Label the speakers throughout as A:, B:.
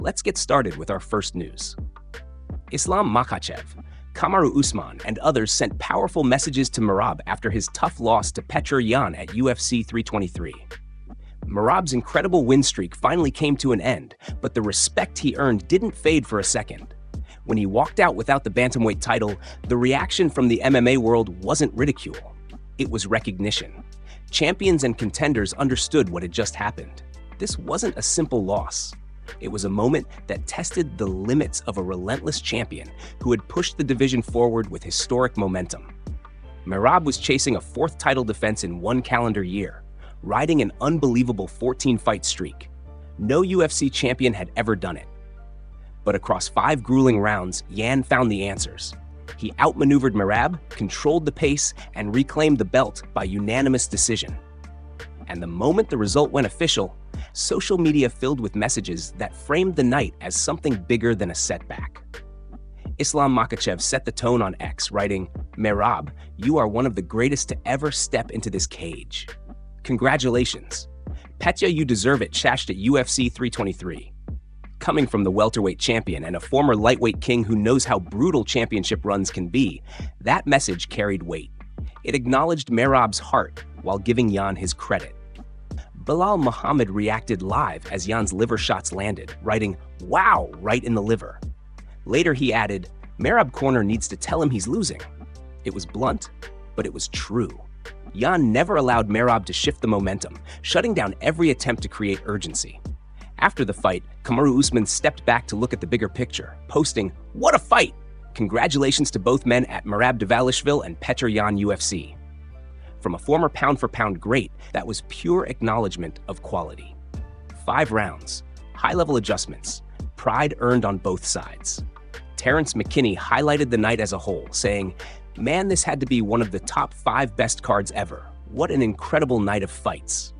A: Let's get started with our first news. Islam Makhachev, Kamaru Usman, and others sent powerful messages to Merab after his tough loss to Petr Yan at UFC 323. Merab's incredible win streak finally came to an end, but the respect he earned didn't fade for a second. When he walked out without the bantamweight title, the reaction from the MMA world wasn't ridicule. It was recognition. Champions and contenders understood what had just happened. This wasn't a simple loss. It was a moment that tested the limits of a relentless champion who had pushed the division forward with historic momentum. Merab was chasing a fourth title defense in one calendar year, riding an unbelievable 14-fight streak. No UFC champion had ever done it. But across 5 grueling rounds, Yan found the answers. He outmaneuvered Merab, controlled the pace, and reclaimed the belt by unanimous decision. And the moment the result went official, social media filled with messages that framed the night as something bigger than a setback. Islam Makhachev set the tone on X, writing, "Merab, you are one of the greatest to ever step into this cage. Congratulations. Petya, you deserve it, shashed at UFC 323. Coming from the welterweight champion and a former lightweight king who knows how brutal championship runs can be, that message carried weight. It acknowledged Merab's heart while giving Yan his credit. Bilal Muhammad reacted live as Yan's liver shots landed, writing, "Wow," right in the liver. Later he added, "Merab Corner needs to tell him he's losing." It was blunt, but it was true. Yan never allowed Merab to shift the momentum, shutting down every attempt to create urgency. After the fight, Kamaru Usman stepped back to look at the bigger picture, posting, "What a fight! Congratulations to both men at Merab Dvalishvili and Petr Yan UFC." From a former pound-for-pound great, that was pure acknowledgement of quality. 5 rounds, high-level adjustments, pride earned on both sides. Terrence McKinney highlighted the night as a whole, saying, "Man, this had to be one of the top 5 best cards ever. What an incredible night of fights."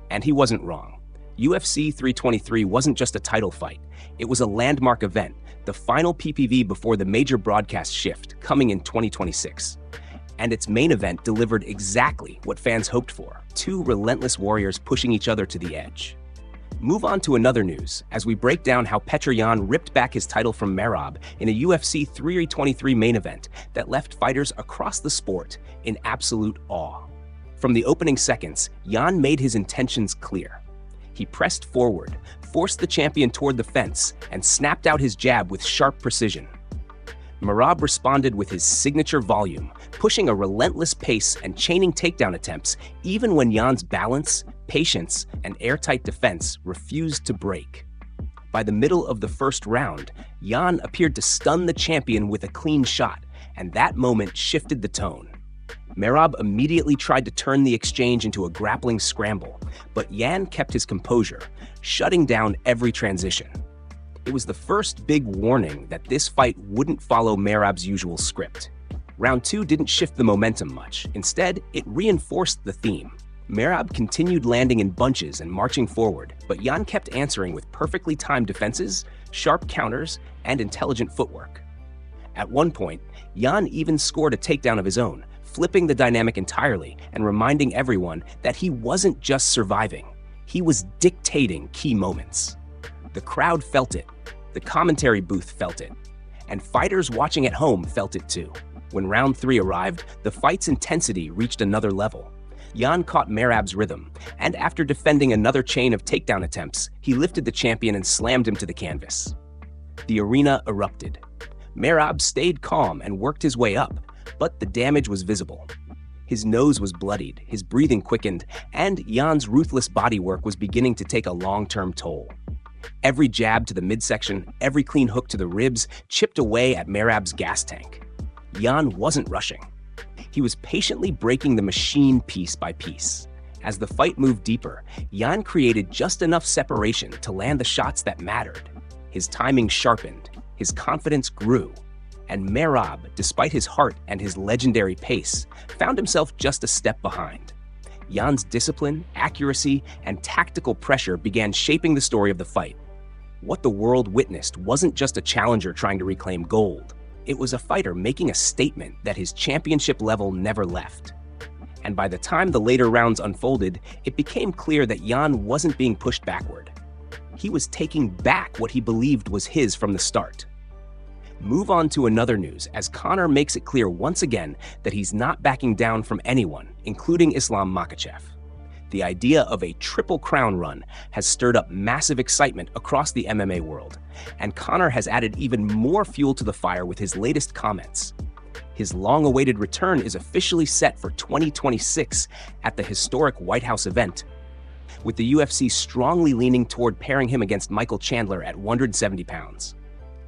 A: And he wasn't wrong. UFC 323 wasn't just a title fight. It was a landmark event, the final PPV before the major broadcast shift, coming in 2026. And its main event delivered exactly what fans hoped for, 2 relentless warriors pushing each other to the edge. Move on to another news, as we break down how Petr Yan ripped back his title from Merab in a UFC 323 main event that left fighters across the sport in absolute awe. From the opening seconds, Yan made his intentions clear. He pressed forward, forced the champion toward the fence, and snapped out his jab with sharp precision. Merab responded with his signature volume, pushing a relentless pace and chaining takedown attempts even when Yan's balance, patience, and airtight defense refused to break. By the middle of the first round, Yan appeared to stun the champion with a clean shot, and that moment shifted the tone. Merab immediately tried to turn the exchange into a grappling scramble, but Yan kept his composure, shutting down every transition. It was the first big warning that this fight wouldn't follow Merab's usual script. Round 2 didn't shift the momentum much. Instead, it reinforced the theme. Merab continued landing in bunches and marching forward, but Yan kept answering with perfectly timed defenses, sharp counters, and intelligent footwork. At one point, Yan even scored a takedown of his own, flipping the dynamic entirely and reminding everyone that he wasn't just surviving, he was dictating key moments. The crowd felt it, the commentary booth felt it, and fighters watching at home felt it too. When round 3 arrived, the fight's intensity reached another level. Yan caught Merab's rhythm, and after defending another chain of takedown attempts, he lifted the champion and slammed him to the canvas. The arena erupted. Merab stayed calm and worked his way up, but the damage was visible. His nose was bloodied, his breathing quickened, and Yan's ruthless bodywork was beginning to take a long-term toll. Every jab to the midsection, every clean hook to the ribs chipped away at Merab's gas tank. Yan wasn't rushing. He was patiently breaking the machine piece by piece. As the fight moved deeper, Yan created just enough separation to land the shots that mattered. His timing sharpened, his confidence grew, and Merab, despite his heart and his legendary pace, found himself just a step behind. Yan's discipline, accuracy, and tactical pressure began shaping the story of the fight. What the world witnessed wasn't just a challenger trying to reclaim gold. It was a fighter making a statement that his championship level never left. And by the time the later rounds unfolded, it became clear that Yan wasn't being pushed backward. He was taking back what he believed was his from the start. Move on to another news, as Conor makes it clear once again that he's not backing down from anyone, including Islam Makhachev. The idea of a Triple Crown run has stirred up massive excitement across the MMA world, and Conor has added even more fuel to the fire with his latest comments. His long-awaited return is officially set for 2026 at the historic White House event, with the UFC strongly leaning toward pairing him against Michael Chandler at 170 pounds.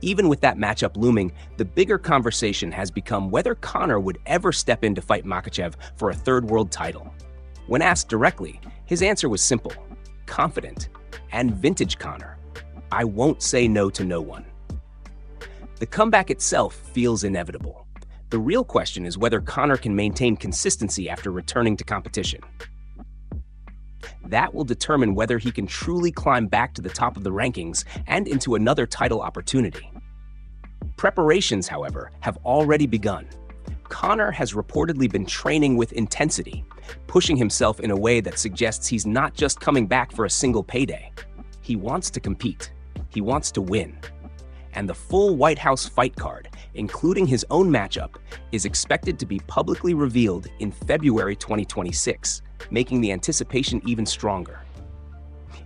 A: Even with that matchup looming, the bigger conversation has become whether Conor would ever step in to fight Makhachev for a third world title. When asked directly, his answer was simple, confident, and vintage Conor. I won't say no to no one. The comeback itself feels inevitable. The real question is whether Conor can maintain consistency after returning to competition. That will determine whether he can truly climb back to the top of the rankings and into another title opportunity. Preparations, however, have already begun. Conor has reportedly been training with intensity, pushing himself in a way that suggests he's not just coming back for a single payday. He wants to compete. He wants to win. And the full White House fight card, including his own matchup, is expected to be publicly revealed in February 2026, making the anticipation even stronger.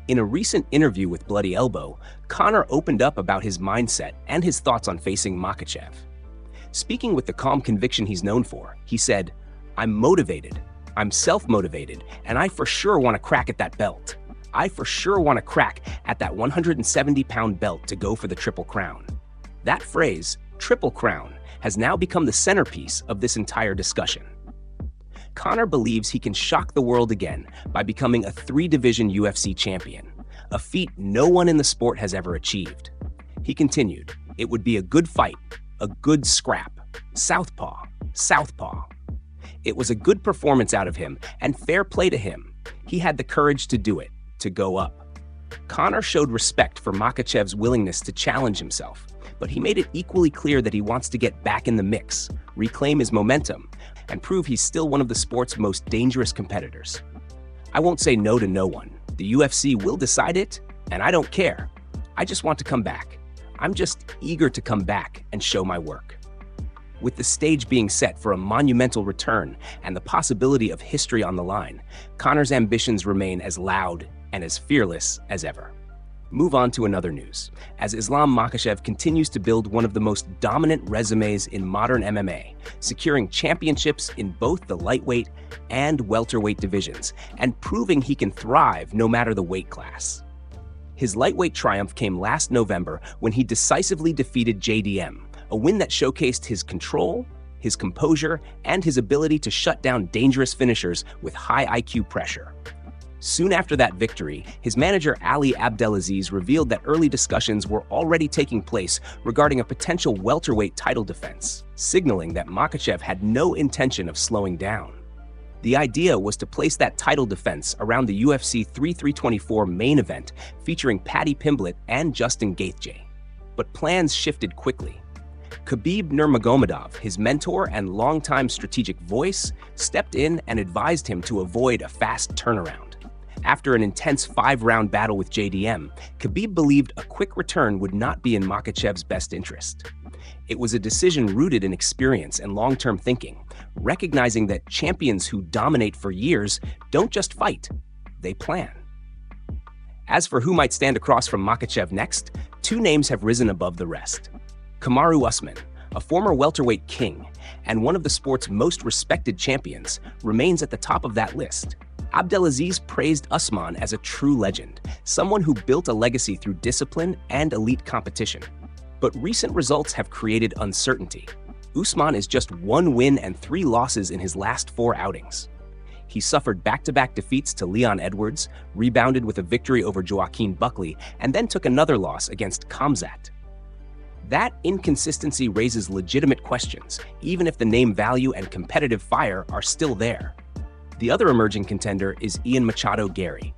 A: In a recent interview with Bloody Elbow, Conor opened up about his mindset and his thoughts on facing Makhachev. Speaking with the calm conviction he's known for, he said, "I'm motivated, I'm self-motivated, and I for sure want to crack at that belt. I for sure want to crack at that 170-pound belt to go for the Triple Crown." That phrase, Triple Crown, has now become the centerpiece of this entire discussion. Conor believes he can shock the world again by becoming a 3-division UFC champion, a feat no one in the sport has ever achieved. He continued, "It would be a good fight, a good scrap. Southpaw, southpaw." It was a good performance out of him, and fair play to him. He had the courage to do it, to go up. Conor showed respect for Makhachev's willingness to challenge himself, but he made it equally clear that he wants to get back in the mix, reclaim his momentum, and prove he's still one of the sport's most dangerous competitors. "I won't say no to no one. The UFC will decide it, and I don't care. I just want to come back. I'm just eager to come back and show my work." With the stage being set for a monumental return and the possibility of history on the line, Conor's ambitions remain as loud and as fearless as ever. Move on to another news, as Islam Makhachev continues to build one of the most dominant resumes in modern MMA, securing championships in both the lightweight and welterweight divisions, and proving he can thrive no matter the weight class. His lightweight triumph came last November when he decisively defeated JDM, a win that showcased his control, his composure, and his ability to shut down dangerous finishers with high IQ pressure. Soon after that victory, his manager Ali Abdelaziz revealed that early discussions were already taking place regarding a potential welterweight title defense, signaling that Makhachev had no intention of slowing down. The idea was to place that title defense around the UFC 324 main event featuring Paddy Pimblett and Justin Gaethje. But plans shifted quickly. Khabib Nurmagomedov, his mentor and longtime strategic voice, stepped in and advised him to avoid a fast turnaround. After an intense 5-round battle with JDM, Khabib believed a quick return would not be in Makhachev's best interest. It was a decision rooted in experience and long-term thinking, recognizing that champions who dominate for years don't just fight, they plan. As for who might stand across from Makhachev next, 2 names have risen above the rest. Kamaru Usman, a former welterweight king and one of the sport's most respected champions, remains at the top of that list. Abdelaziz praised Usman as a true legend, someone who built a legacy through discipline and elite competition. But recent results have created uncertainty. Usman is just 1 win and 3 losses in his last 4 outings. He suffered back-to-back defeats to Leon Edwards, rebounded with a victory over Joaquin Buckley, and then took another loss against Khamzat. That inconsistency raises legitimate questions, even if the name value and competitive fire are still there. The other emerging contender is Ian Machado Gary.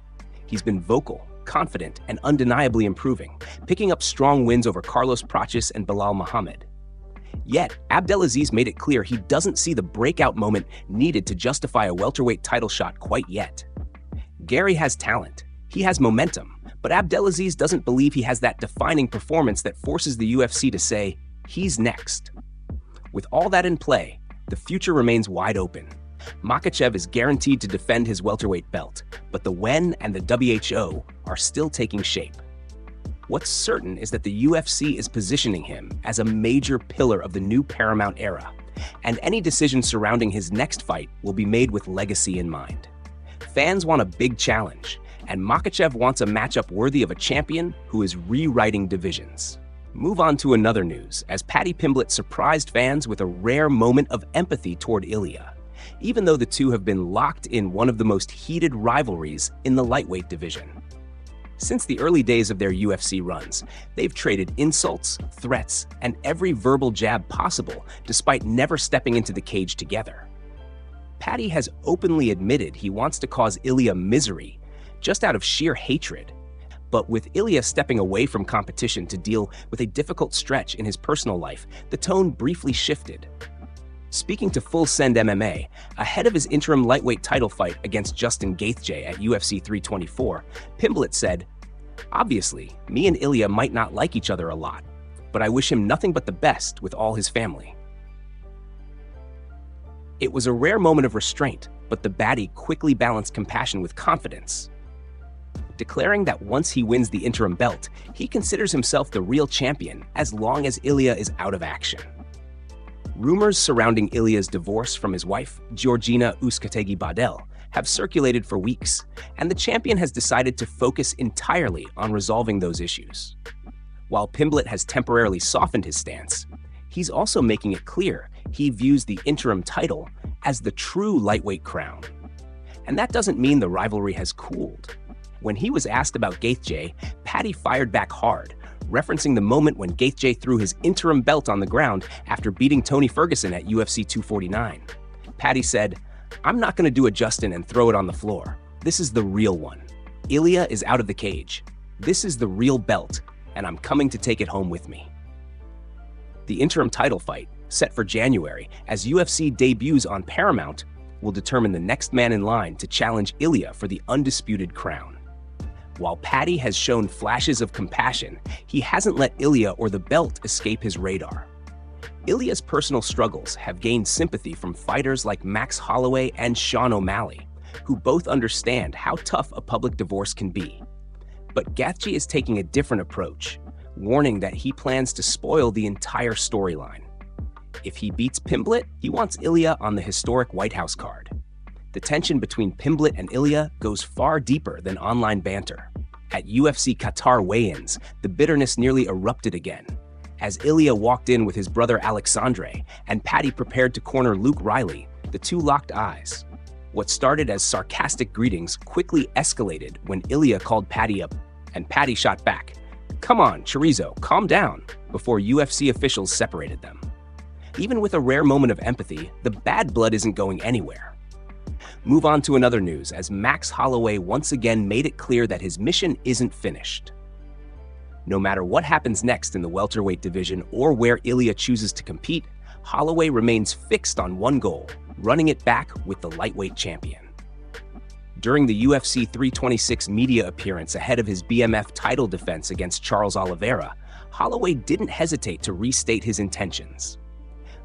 A: He's been vocal, confident, and undeniably improving, picking up strong wins over Carlos Praches and Bilal Muhammad. Yet, Abdelaziz made it clear he doesn't see the breakout moment needed to justify a welterweight title shot quite yet. Gary has talent, he has momentum, But Abdelaziz doesn't believe he has that defining performance that forces the UFC to say, he's next. With all that in play, the future remains wide open. Makhachev is guaranteed to defend his welterweight belt, but the when and the WHO are still taking shape. What's certain is that the UFC is positioning him as a major pillar of the new Paramount era, and any decision surrounding his next fight will be made with legacy in mind. Fans want a big challenge, and Makhachev wants a matchup worthy of a champion who is rewriting divisions. Move on to another news, as Paddy Pimblett surprised fans with a rare moment of empathy toward Ilya, even though the two have been locked in one of the most heated rivalries in the lightweight division. Since the early days of their UFC runs, they've traded insults, threats, and every verbal jab possible, despite never stepping into the cage together. Paddy has openly admitted he wants to cause Ilya misery, just out of sheer hatred. But with Ilya stepping away from competition to deal with a difficult stretch in his personal life, the tone briefly shifted. Speaking to Full Send MMA, ahead of his interim lightweight title fight against Justin Gaethje at UFC 324, Pimblett said, "Obviously, me and Ilya might not like each other a lot, but I wish him nothing but the best with all his family." It was a rare moment of restraint, but the baddie quickly balanced compassion with confidence, declaring that once he wins the interim belt, he considers himself the real champion as long as Ilya is out of action. Rumors surrounding Ilya's divorce from his wife, Georgina Uzcategui-Badel, have circulated for weeks, and the champion has decided to focus entirely on resolving those issues. While Pimblett has temporarily softened his stance, he's also making it clear he views the interim title as the true lightweight crown. And that doesn't mean the rivalry has cooled. When he was asked about Gaethje, Paddy fired back hard, referencing the moment when Gaethje threw his interim belt on the ground after beating Tony Ferguson at UFC 249. Paddy said, "I'm not going to do a Justin and throw it on the floor. This is the real one. Ilya is out of the cage. This is the real belt, and I'm coming to take it home with me." The interim title fight, set for January as UFC debuts on Paramount, will determine the next man in line to challenge Ilya for the undisputed crown. While Paddy has shown flashes of compassion, he hasn't let Ilya or the belt escape his radar. Ilya's personal struggles have gained sympathy from fighters like Max Holloway and Sean O'Malley, who both understand how tough a public divorce can be. But Gaethje is taking a different approach, warning that he plans to spoil the entire storyline. If he beats Pimblett, he wants Ilya on the historic White House card. The tension between Pimblett and Ilya goes far deeper than online banter. At UFC Qatar weigh-ins, the bitterness nearly erupted again, as Ilya walked in with his brother Alexandre and Paddy prepared to corner Luke Riley. The two locked eyes. What started as sarcastic greetings quickly escalated when Ilya called Paddy up, and Paddy shot back, "Come on, Chorizo, calm down," before UFC officials separated them. Even with a rare moment of empathy, the bad blood isn't going anywhere. Move on to another news, as Max Holloway once again made it clear that his mission isn't finished. No matter what happens next in the welterweight division or where Ilya chooses to compete, Holloway remains fixed on one goal, running it back with the lightweight champion. During the UFC 326 media appearance ahead of his BMF title defense against Charles Oliveira, Holloway didn't hesitate to restate his intentions.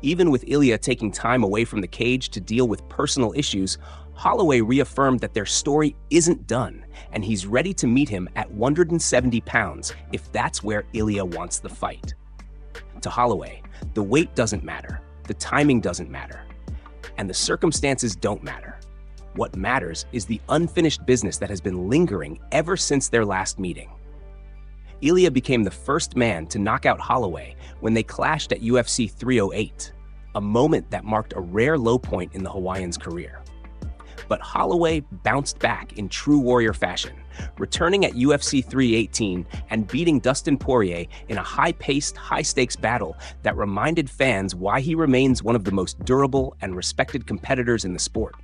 A: Even with Ilya taking time away from the cage to deal with personal issues, Holloway reaffirmed that their story isn't done, and he's ready to meet him at 170 pounds if that's where Ilya wants the fight. To Holloway, the weight doesn't matter, the timing doesn't matter, and the circumstances don't matter. What matters is the unfinished business that has been lingering ever since their last meeting. Ilya became the first man to knock out Holloway when they clashed at UFC 308, a moment that marked a rare low point in the Hawaiian's career. But Holloway bounced back in true warrior fashion, returning at UFC 318 and beating Dustin Poirier in a high-paced, high-stakes battle that reminded fans why he remains one of the most durable and respected competitors in the sport.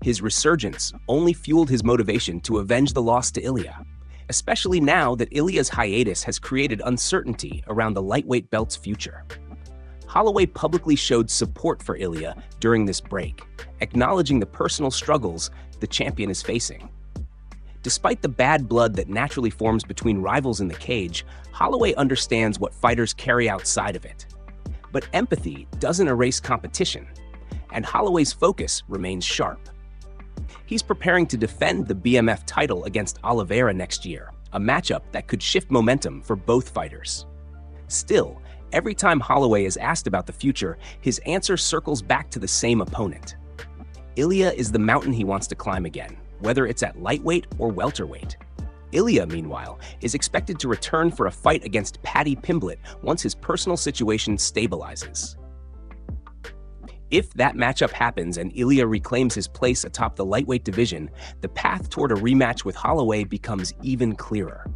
A: His resurgence only fueled his motivation to avenge the loss to Ilya, especially now that Ilya's hiatus has created uncertainty around the lightweight belt's future. Holloway publicly showed support for Ilya during this break, acknowledging the personal struggles the champion is facing. Despite the bad blood that naturally forms between rivals in the cage, Holloway understands what fighters carry outside of it. But empathy doesn't erase competition, and Holloway's focus remains sharp. He's preparing to defend the BMF title against Oliveira next year, a matchup that could shift momentum for both fighters. Still, every time Holloway is asked about the future, his answer circles back to the same opponent. Ilya is the mountain he wants to climb again, whether it's at lightweight or welterweight. Ilya, meanwhile, is expected to return for a fight against Paddy Pimblett once his personal situation stabilizes. If that matchup happens and Ilya reclaims his place atop the lightweight division, the path toward a rematch with Holloway becomes even clearer.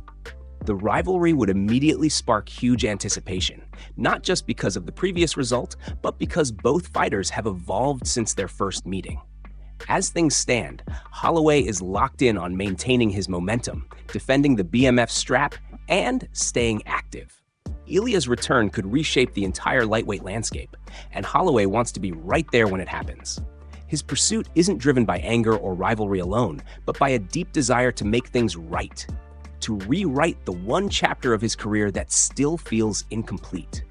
A: The rivalry would immediately spark huge anticipation, not just because of the previous result, but because both fighters have evolved since their first meeting. As things stand, Holloway is locked in on maintaining his momentum, defending the BMF strap, and staying active. Ilya's return could reshape the entire lightweight landscape, and Holloway wants to be right there when it happens. His pursuit isn't driven by anger or rivalry alone, but by a deep desire to make things right, to rewrite the one chapter of his career that still feels incomplete.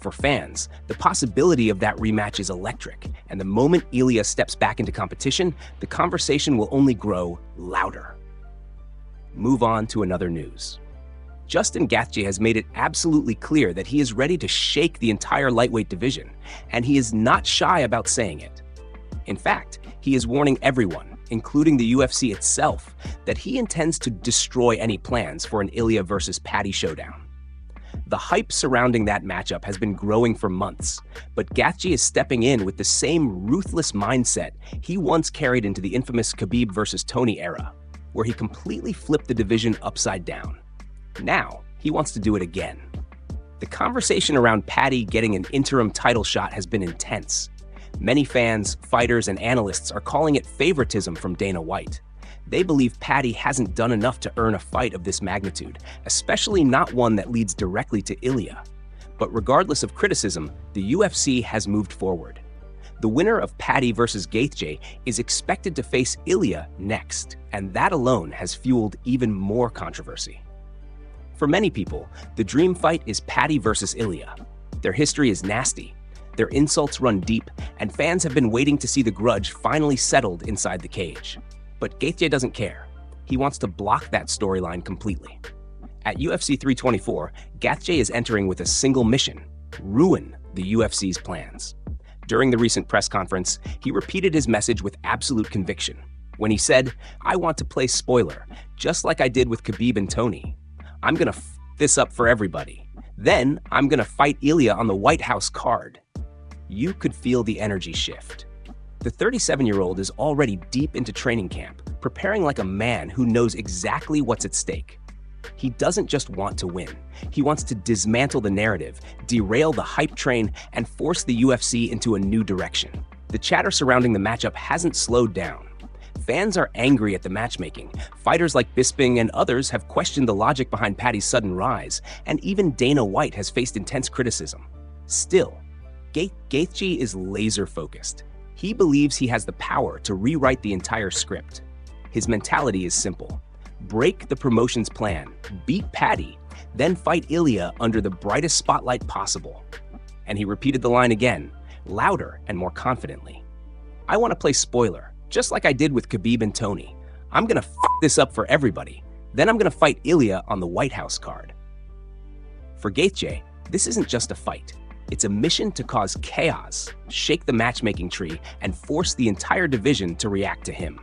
A: For fans, the possibility of that rematch is electric, and the moment Ilya steps back into competition, the conversation will only grow louder. Move on to another news. Justin Gaethje has made it absolutely clear that he is ready to shake the entire lightweight division, and he is not shy about saying it. In fact, he is warning everyone, including the UFC itself, that he intends to destroy any plans for an Ilya versus Paddy showdown. The hype surrounding that matchup has been growing for months, but Gaethje is stepping in with the same ruthless mindset he once carried into the infamous Khabib versus Tony era, where he completely flipped the division upside down. Now, he wants to do it again. The conversation around Paddy getting an interim title shot has been intense. Many fans, fighters, and analysts are calling it favoritism from Dana White. They believe Paddy hasn't done enough to earn a fight of this magnitude, especially not one that leads directly to Ilya. But regardless of criticism, the UFC has moved forward. The winner of Paddy versus Gaethje is expected to face Ilya next, and that alone has fueled even more controversy. For many people, the dream fight is Paddy versus Ilya. Their history is nasty, their insults run deep, and fans have been waiting to see the grudge finally settled inside the cage. But Gaethje doesn't care. He wants to block that storyline completely. At UFC 324, Gaethje is entering with a single mission: ruin the UFC's plans. During the recent press conference, he repeated his message with absolute conviction. When he said, "I want to play spoiler, just like I did with Khabib and Tony. I'm gonna f this up for everybody. Then I'm gonna fight Ilya on the White House card." You could feel the energy shift. The 37-year-old is already deep into training camp, preparing like a man who knows exactly what's at stake. He doesn't just want to win. He wants to dismantle the narrative, derail the hype train, and force the UFC into a new direction. The chatter surrounding the matchup hasn't slowed down. Fans are angry at the matchmaking. Fighters like Bisping and others have questioned the logic behind Paddy's sudden rise, and even Dana White has faced intense criticism. Still, Gaethje is laser-focused. He believes he has the power to rewrite the entire script. His mentality is simple: break the promotion's plan, beat Paddy, then fight Ilya under the brightest spotlight possible. And he repeated the line again, louder and more confidently. "I want to play spoiler, just like I did with Khabib and Tony. I'm gonna f this up for everybody. Then I'm gonna fight Ilya on the White House card." For Gaethje, this isn't just a fight. It's a mission to cause chaos, shake the matchmaking tree, and force the entire division to react to him.